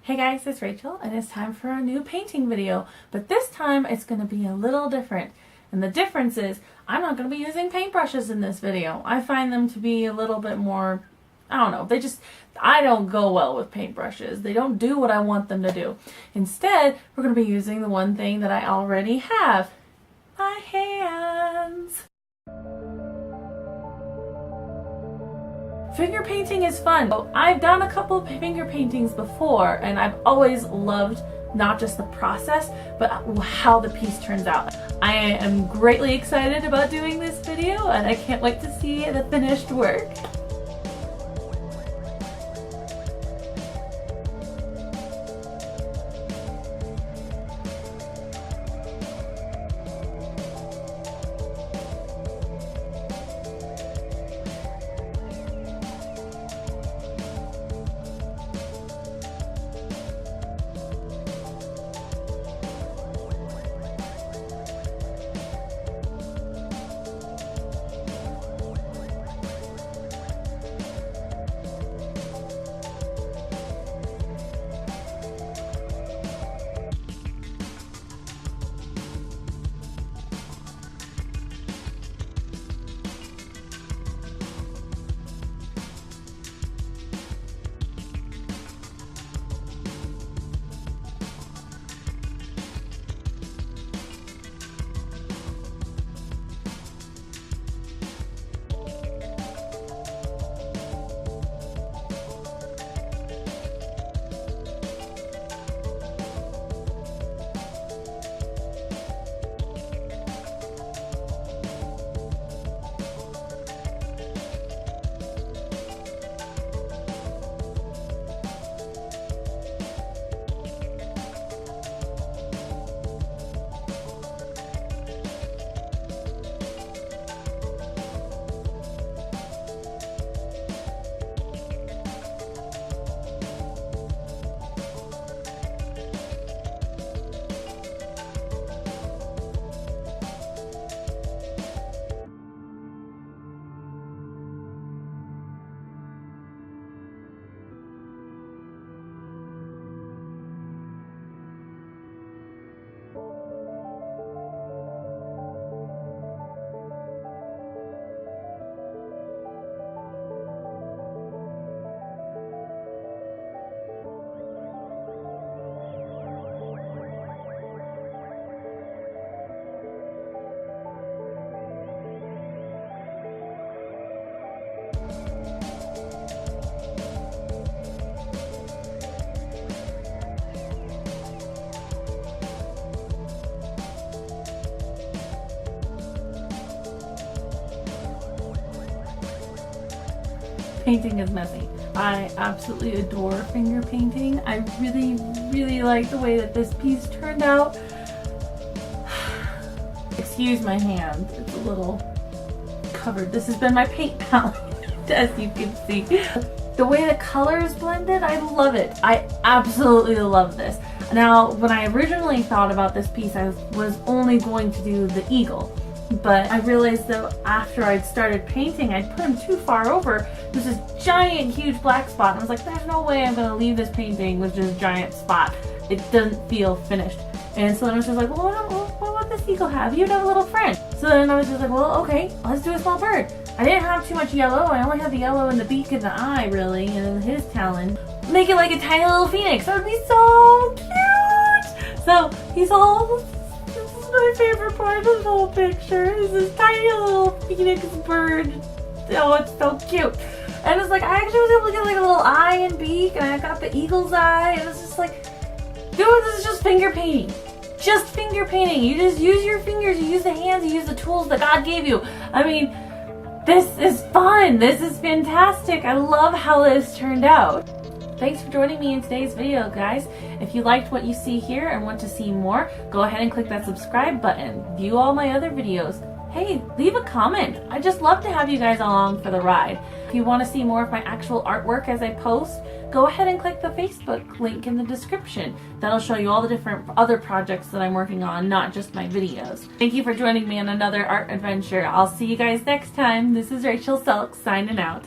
Hey guys, it's Rachel and it's time for a new painting video, but this time it's going to be a little different. And the difference is I'm not going to be using paintbrushes in this video. I find them to be a little bit more, I don't know, I don't go well with paintbrushes. They don't do what I want them to do. Instead, we're going to be using the one thing that I already have, my hands. Finger painting is fun. I've done a couple of finger paintings before and I've always loved not just the process, but how the piece turns out. I am greatly excited about doing this video and I can't wait to see the finished work. Painting is messy. I absolutely adore finger painting. I really like the way that this piece turned out. Excuse my hand, it's a little covered. This has been my paint palette, as you can see. The way the color is blended, I love it. I absolutely love this. Now, when I originally thought about this piece, I was only going to do the eagle. But I realized that after I'd started painting, I'd put him too far over. There's this giant, huge black spot. And I was like, there's no way I'm going to leave this painting with this giant spot. It doesn't feel finished. And so then I was just like, well, what would this eagle have? You'd have a little friend. So then I was just like, well, okay, let's do a small bird. I didn't have too much yellow. I only had the yellow in the beak and the eye, really, and his talon. Make it like a tiny little phoenix. That would be so cute. So he's all... My favorite part of this whole picture is this tiny little phoenix bird. Oh, it's so cute. And it's like, I actually was able to get like a little eye and beak, and I got the eagle's eye, and it's just like, dude, this is just finger painting. Just finger painting. You just use your fingers, you use the hands, you use the tools that God gave you. I mean, this is fun. This is fantastic. I love how this turned out. Thanks for joining me in today's video, guys. If you liked what you see here and want to see more, go ahead and click that subscribe button. View all my other videos. Hey, leave a comment. I just love to have you guys along for the ride. If you want to see more of my actual artwork as I post, go ahead and click the Facebook link in the description. That'll show you all the different other projects that I'm working on, not just my videos. Thank you for joining me on another art adventure. I'll see you guys next time. This is Rachael Selk signing out.